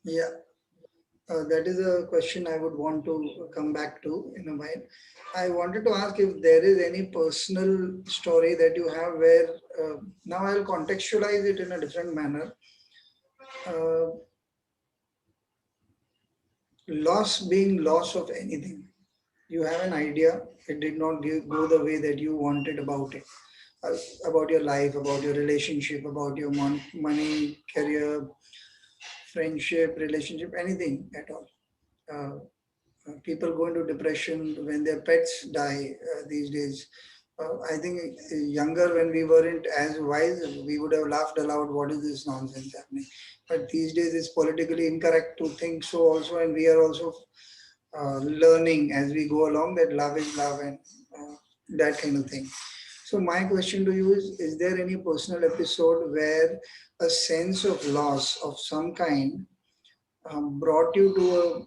Yeah, that is a question I would want to come back to in a while. I wanted to ask if there is any personal story that you have where, now I'll contextualize it in a different manner. Uh, Loss being loss of anything. You have an idea, it did not go the way that you wanted about it, uh, about your life, about your relationship, about your money, career, friendship, relationship, anything at all. Uh, People go into depression when their pets die these days. I think younger, when we weren't as wise, we would have laughed aloud, what is this nonsense happening? But these days it's politically incorrect to think so also, and we are also learning as we go along that love is love and that kind of thing. So my question to you is there any personal episode where a sense of loss of some kind brought you to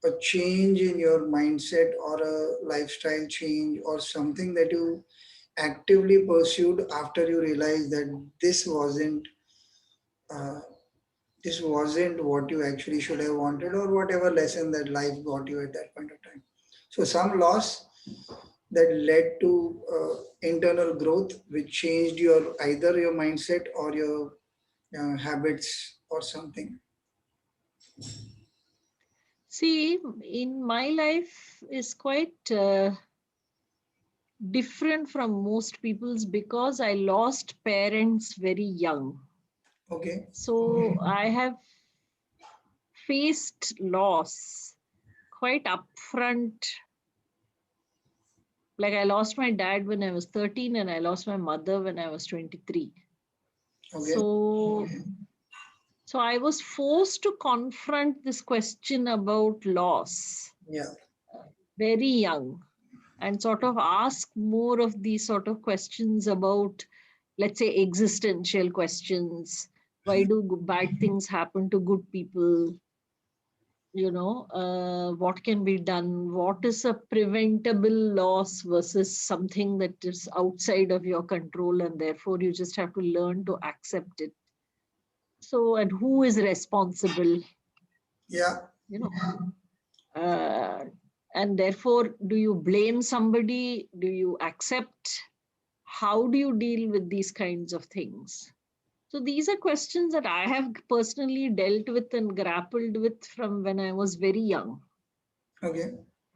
a change in your mindset or a lifestyle change or something that you actively pursued after you realized that uh, this wasn't what you actually should have wanted, or whatever lesson that life got you at that point of time? So some loss that led to internal growth which changed your either your mindset or your habits or something. See, in my life is quite different from most people's because I lost parents very young. Okay. So I have faced loss quite upfront. Like I lost my dad when I was 13 and I lost my mother when I was 23. Okay. So so I was forced to confront this question about loss Yeah. very young and sort of ask more of these sort of questions about, let's say, existential questions. Why do bad things happen to good people? What can be done? What is a preventable loss versus something that is outside of your control, and therefore you just have to learn to accept it? So, and who is responsible? Yeah. You know, uh, and therefore, do you blame somebody? Do you accept? How do you deal with these kinds of things? So these are questions that I have personally dealt with and grappled with from when I was very young. Okay.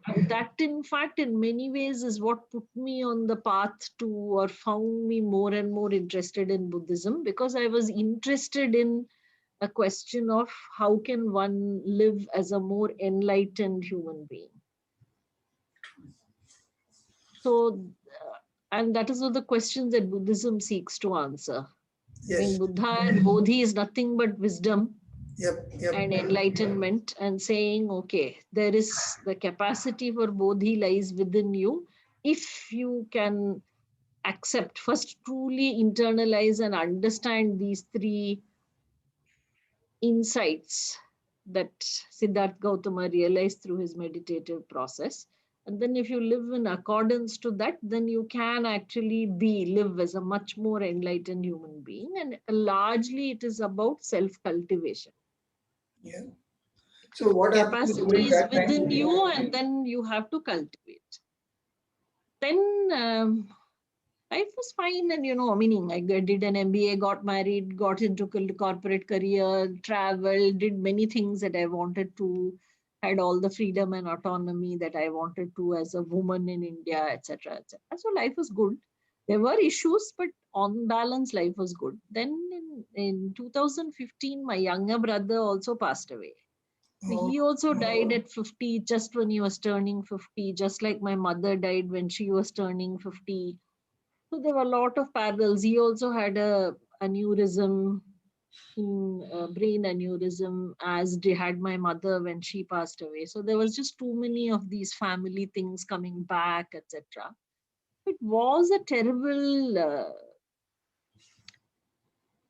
And that, in fact, in many ways, is what put me on the path to, or found me more and more interested in Buddhism, because I was interested in a question of how can one live as a more enlightened human being. So, and that is one of the questions that Buddhism seeks to answer. I mean, Yes. Buddha and Bodhi is nothing but wisdom Yep. Yep. and enlightenment, and saying, okay, there is the capacity for Bodhi lies within you if you can accept, first truly internalize and understand these three insights that Siddhartha Gautama realized through his meditative process. And then if you live in accordance to that, then you can actually live as a much more enlightened human being. And largely it is about self-cultivation. Yeah. So what happened Capacity during is that within time? you, and then you have to cultivate. Then life was fine, and meaning did an MBA, got married, got into corporate career, traveled, did many things that I wanted to, had all the freedom and autonomy that I wanted to as a woman in India, etc., etc. So life was good. There were issues, but on balance, life was good. Then in 2015, my younger brother also passed away. Oh, He also died at 50, just when he was turning 50, just like my mother died when she was turning 50. So there were a lot of parallels. He also had a aneurysm, brain aneurysm, as had my mother when she passed away. So there was just too many of these family things coming back, etc. It was a terrible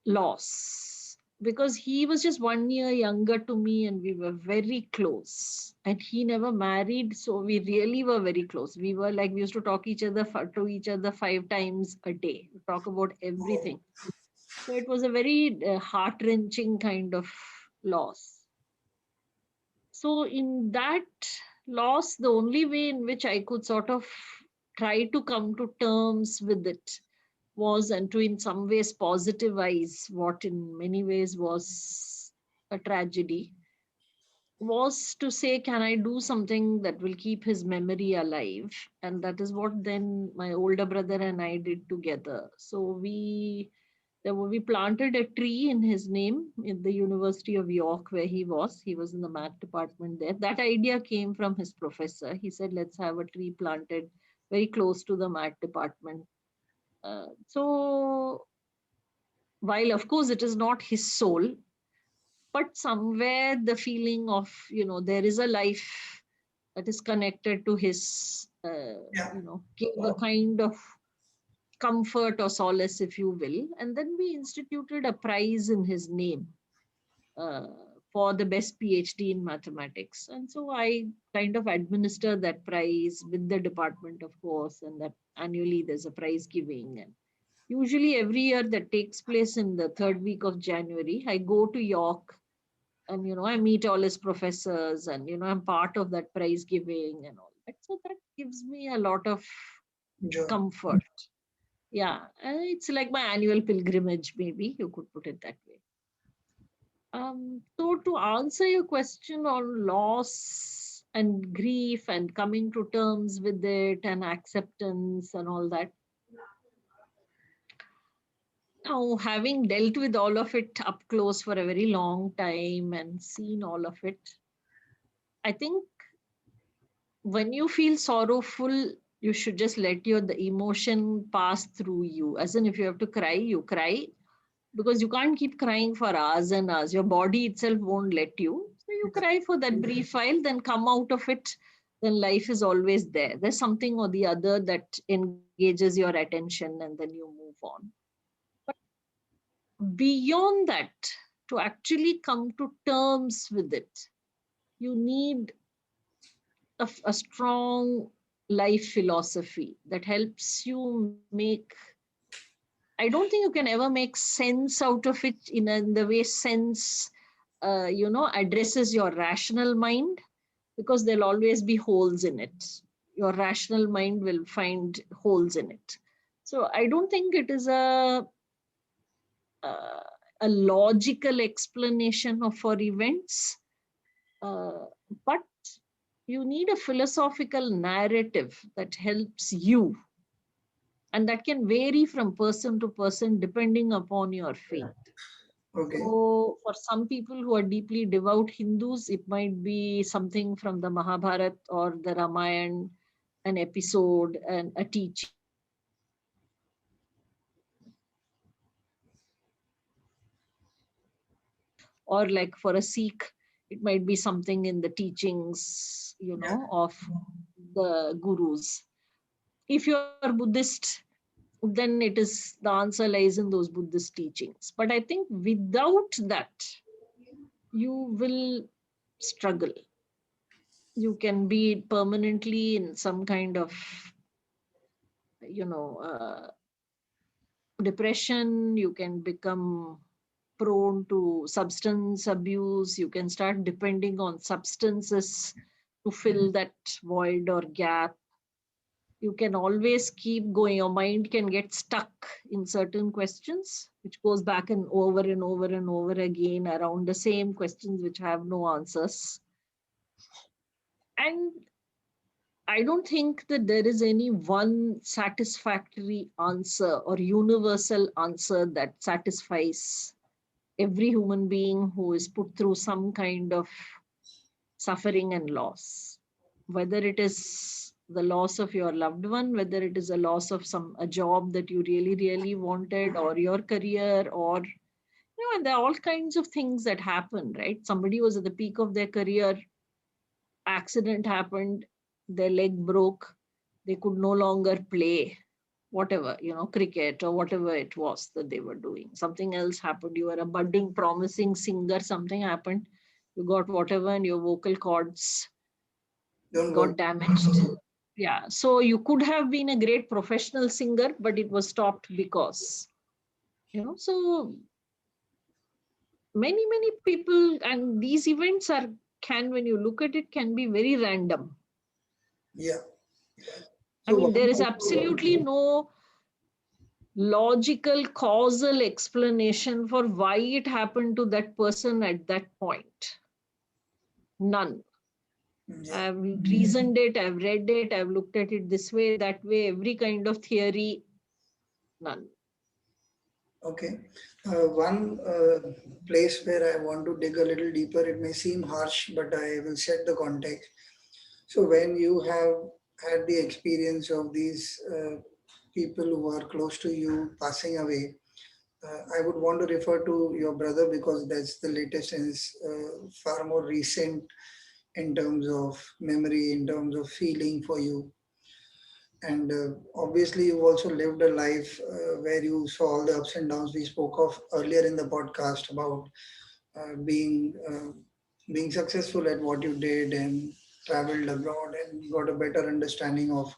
loss because he was just 1 year younger to me and we were very close, and he never married, so we really were very close. We were like, we used to talk to each other 5 times a day, talk about oh, everything. So it was a very heart-wrenching kind of loss. So in that loss, the only way in which I could sort of try to come to terms with it was, and to in some ways positivize what in many ways was a tragedy, was to say, can I do something that will keep his memory alive? And that is what then my older brother and I did together. So we planted a tree in his name in the University of York, where he was. He was in the math department there. That idea came from his professor. He said, let's have a tree planted very close to the math department. So while of course it is not his soul, but somewhere the feeling of, there is a life that is connected to his, Yeah. gave a kind of comfort or solace, if you will. And then we instituted a prize in his name, uh, for the best PhD in mathematics. And so I kind of administer that prize with the department, of course, and that annually there's a prize giving. And usually every year that takes place in the third week of January, I go to York and, I meet all his professors and, I'm part of that prize giving and all that. So that gives me a lot of Joy. comfort. Yeah, it's like my annual pilgrimage, maybe you could put it that way. So to answer your question on loss and grief and coming to terms with it and acceptance and all that, now having dealt with all of it up close for a very long time and seen all of it, I think when you feel sorrowful, you should just let the emotion pass through you. As in, if you have to cry, you cry, because you can't keep crying for hours and hours. Your body itself won't let you. So you cry for that brief while, then come out of it. Then life is always there. There's something or the other that engages your attention, and then you move on. But beyond that, to actually come to terms with it, you need a strong life philosophy that helps you make. I don't think you can ever make sense out of it in the way sense, addresses your rational mind, because there'll always be holes in it. Your rational mind will find holes in it. So I don't think it is uh, a logical explanation of for events, but you need a philosophical narrative that helps you, and that can vary from person to person depending upon your faith. Okay. So, for some people who are deeply devout Hindus, it might be something from the Mahabharata or the Ramayana, an episode and a teaching. For some people who are deeply devout Buddhists, it might be something in the Bhagavad Gita, or like for a Sikh, it might be something in the teachings, Yeah. of the gurus. If you are Buddhist, then it is the answer lies in those Buddhist teachings. But I think without that, you will struggle. You can be permanently in some kind of, you know, uh, depression. You can become prone to substance abuse. You can start depending on substances to fill that void or gap. You can always keep going. Your mind can get stuck in certain questions, which goes back and over and over and over again around the same questions which have no answers. And I don't think that there is any one satisfactory answer or universal answer that satisfies every human being who is put through some kind of suffering and loss. Whether it is the loss of your loved one, whether it is a loss of a job that you really, really wanted, or your career, or, and there are all kinds of things that happen, right? Somebody was at the peak of their career, accident happened, their leg broke, they could no longer play whatever, cricket or whatever it was that they were doing. Something else happened. You were a budding, promising singer, something happened. You got whatever, and your vocal cords Don't got work. damaged. Yeah. So you could have been a great professional singer, but it was stopped because, so many people, and these events are, can, when you look at it, can be very random. Yeah. I So mean, one there is also, absolutely no logical causal explanation for why it happened to that person at that point. None. yeah. I've reasoned it, I've read it, I've looked at it this way, that way, every kind of theory. None. Okay. One place where I want to dig a little deeper, it may seem harsh, but I will set the context. So, when you have had the experience of these people who are close to you passing away, I would want to refer to your brother because that's the latest and is far more recent in terms of memory, in terms of feeling for you. And obviously, you also lived a life where you saw all the ups and downs we spoke of earlier in the podcast about being successful at what you did and traveled abroad and got a better understanding of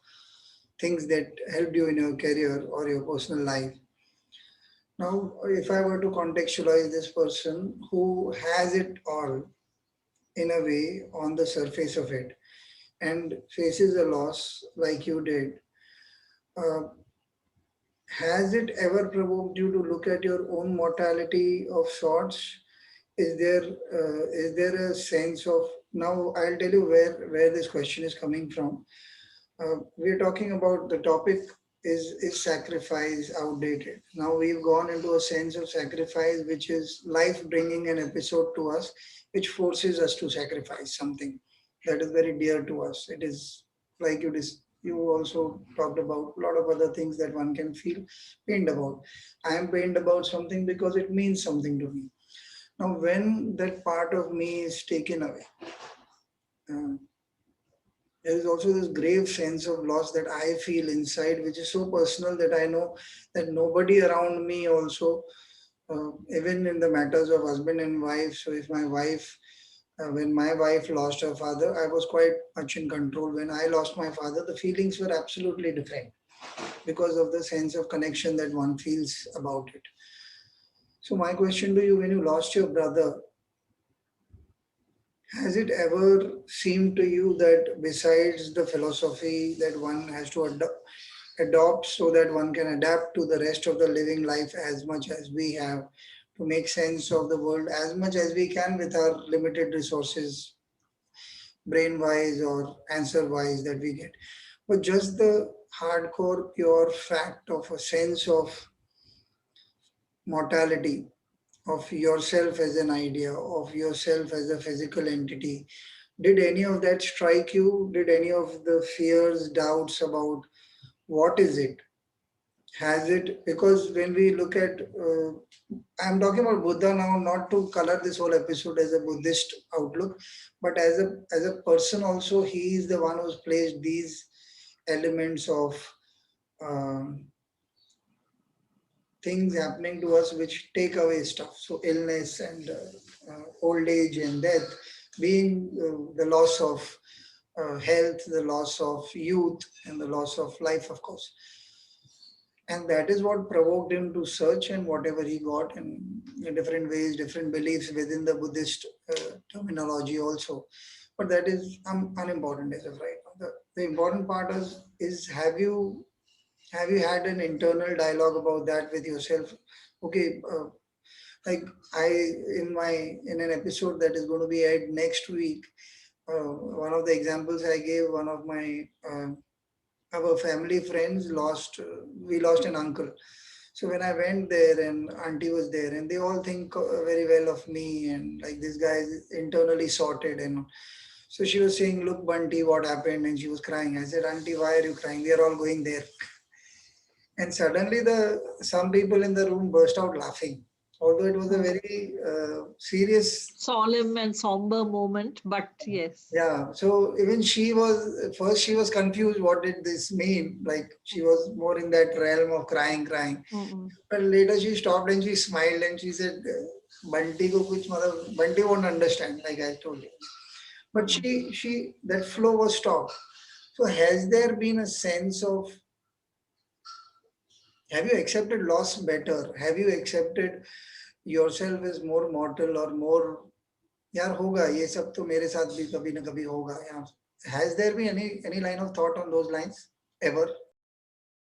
things that helped you in your career or your personal life. Now, if I were to contextualize this person who has it all in a way on the surface of it and faces a loss like you did, uh, has it ever provoked you to look at your own mortality of sorts? Is there a sense of, now I'll tell you where this question is coming from. We're talking about the topic is sacrifice outdated. Now we've gone into a sense of sacrifice which is life bringing an episode to us, which forces us to sacrifice something that is very dear to us. It is like you also talked about a lot of other things that one can feel pained about. I am pained about something because it means something to me. Now, when that part of me is taken away, uh, there is also this grave sense of loss that I feel inside, which is so personal that I know that nobody around me also, even in the matters of husband and wife. So, if my wife, when my wife lost her father, I was quite much in control. When I lost my father, the feelings were absolutely different because of the sense of connection that one feels about it. So, my question to you, when you lost your brother, has it ever seemed to you that besides the philosophy that one has to adopt so that one can adapt to the rest of the living life as much as we have to make sense of the world as much as we can with our limited resources, brain wise or answer wise that we get? But just the hardcore, pure fact of a sense of mortality, of yourself as an idea, of yourself as a physical entity. Did any of that strike you? Did any of the fears, doubts about what is it? Has it? Because when we look at, I'm talking about Buddha now, not to color this whole episode as a Buddhist outlook, but as a person also, he is the one who's placed these elements of um, things happening to us which take away stuff. So illness and old age and death, being the loss of health, the loss of youth, and the loss of life, of course. And that is what provoked him to search and whatever he got in different ways, different beliefs within the Buddhist terminology also. But that is unimportant as of right now. The important part is have you had an internal dialogue about that with yourself? Okay, like I in an episode that is going to be aired next week, one of the examples I gave, one of my our family friends lost, we lost an uncle. So when I went there and auntie was there, and they all think very well of me, and like this guy is internally sorted. And so she was saying, "Look, Bunty, what happened?" And she was crying. I said, "Auntie, why are you crying? We are all going there." And suddenly, the some people in the room burst out laughing, although it was a Hmm. very serious. Solemn and somber moment, but yes. Yeah. So even she was first she was confused. What did this mean? Like she was more in that realm of crying, crying. Mm-mm. But later she stopped and she smiled and she said, "Bunty ko kuch matlab, Bunty won't understand." Like I told you. But Mm-mm. she that flow was stopped. So has there been a sense of, have you accepted loss better? Have you accepted yourself is more mortal or more, यार होगा ये सब तो मेरे साथ भी कभी ना कभी होगा यार. Has there been any line of thought on those lines ever?